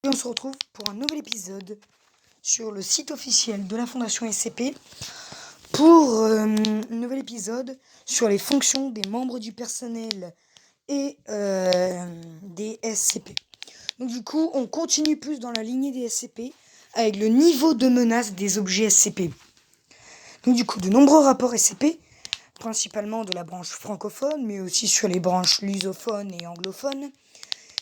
On se retrouve pour un nouvel épisode sur le site officiel de la Fondation SCP pour un nouvel épisode sur les fonctions des membres du personnel et des SCP. Donc du coup, on continue plus dans la lignée des SCP avec le niveau de menace des objets SCP. Donc du coup, de nombreux rapports SCP, principalement de la branche francophone, mais aussi sur les branches lusophones et anglophones,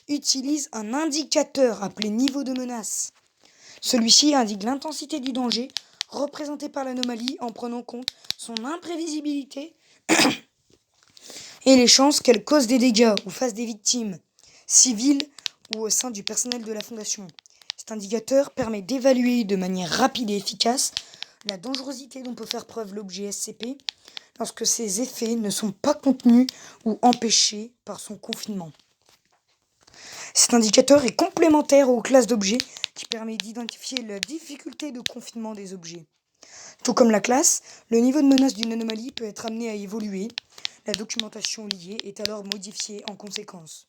utilise un indicateur appelé niveau de menace. Celui-ci indique l'intensité du danger représenté par l'anomalie en prenant compte son imprévisibilité et les chances qu'elle cause des dégâts ou fasse des victimes, civiles ou au sein du personnel de la Fondation. Cet indicateur permet d'évaluer de manière rapide et efficace la dangerosité dont peut faire preuve l'objet SCP lorsque ses effets ne sont pas contenus ou empêchés par son confinement. Cet indicateur est complémentaire aux classes d'objets qui permet d'identifier la difficulté de confinement des objets. Tout comme la classe, le niveau de menace d'une anomalie peut être amené à évoluer. La documentation liée est alors modifiée en conséquence.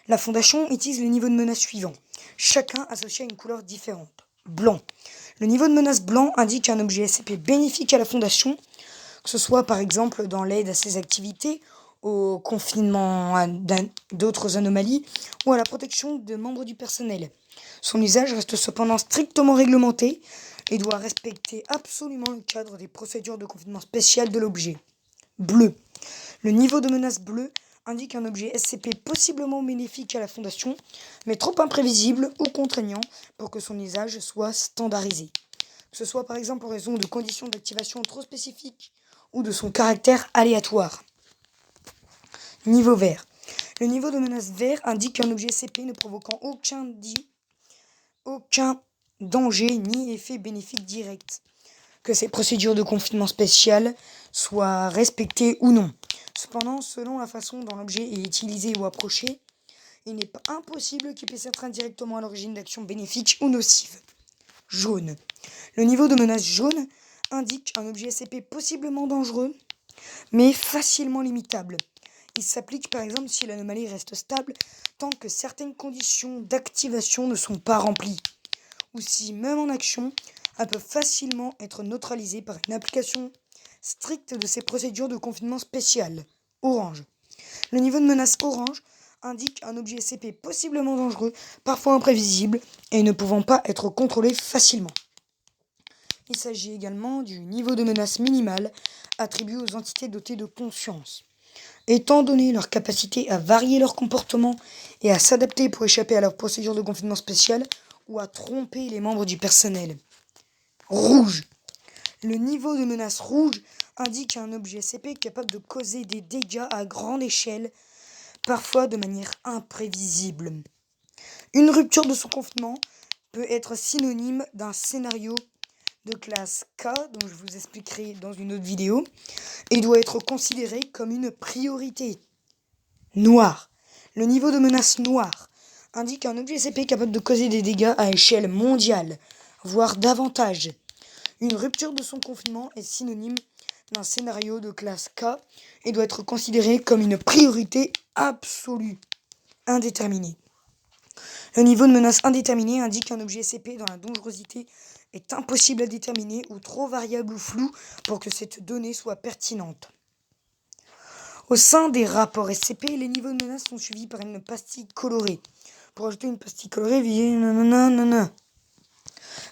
La Fondation utilise les niveaux de menace suivants, chacun associé à une couleur différente. Blanc. Le niveau de menace blanc indique un objet SCP bénéfique à la Fondation, que ce soit par exemple dans l'aide à ses activités, au confinement d'autres anomalies ou à la protection de membres du personnel. Son usage reste cependant strictement réglementé et doit respecter absolument le cadre des procédures de confinement spéciales de l'objet. Bleu. Le niveau de menace bleu indique un objet SCP possiblement bénéfique à la Fondation, mais trop imprévisible ou contraignant pour que son usage soit standardisé. Que ce soit par exemple en raison de conditions d'activation trop spécifiques ou de son caractère aléatoire. Niveau vert. Le niveau de menace vert indique un objet SCP ne provoquant aucun danger ni effet bénéfique direct, que ces procédures de confinement spécial soient respectées ou non. Cependant, selon la façon dont l'objet est utilisé ou approché, il n'est pas impossible qu'il puisse être indirectement à l'origine d'actions bénéfiques ou nocives. Jaune. Le niveau de menace jaune indique un objet SCP possiblement dangereux, mais facilement limitable. Il s'applique par exemple si l'anomalie reste stable tant que certaines conditions d'activation ne sont pas remplies, ou si, même en action, elle peut facilement être neutralisée par une application stricte de ces procédures de confinement spéciales. Orange. Le niveau de menace orange indique un objet SCP possiblement dangereux, parfois imprévisible et ne pouvant pas être contrôlé facilement. Il s'agit également du niveau de menace minimal attribué aux entités dotées de conscience. Étant donné leur capacité à varier leur comportement et à s'adapter pour échapper à leur procédure de confinement spéciale ou à tromper les membres du personnel. Rouge. Le niveau de menace rouge indique un objet SCP capable de causer des dégâts à grande échelle, parfois de manière imprévisible. Une rupture de son confinement peut être synonyme d'un scénario de classe K, dont je vous expliquerai dans une autre vidéo, et doit être considéré comme une priorité. Noir. Le niveau de menace noir indique un objet SCP capable de causer des dégâts à échelle mondiale, voire davantage. Une rupture de son confinement est synonyme d'un scénario de classe K et doit être considéré comme une priorité absolue, indéterminée. Le niveau de menace indéterminé indique qu'un objet SCP dont la dangerosité est impossible à déterminer ou trop variable ou floue pour que cette donnée soit pertinente. Au sein des rapports SCP, les niveaux de menace sont suivis par une pastille colorée. Pour ajouter une pastille colorée, veuillez nanana.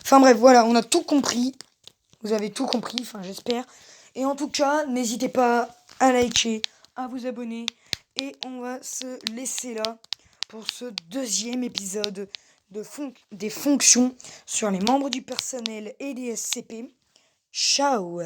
Enfin bref, voilà, on a tout compris. Vous avez tout compris, enfin j'espère. Et en tout cas, n'hésitez pas à liker, à vous abonner. Et on va se laisser là pour ce deuxième épisode des fonctions sur les membres du personnel et des SCP. Ciao!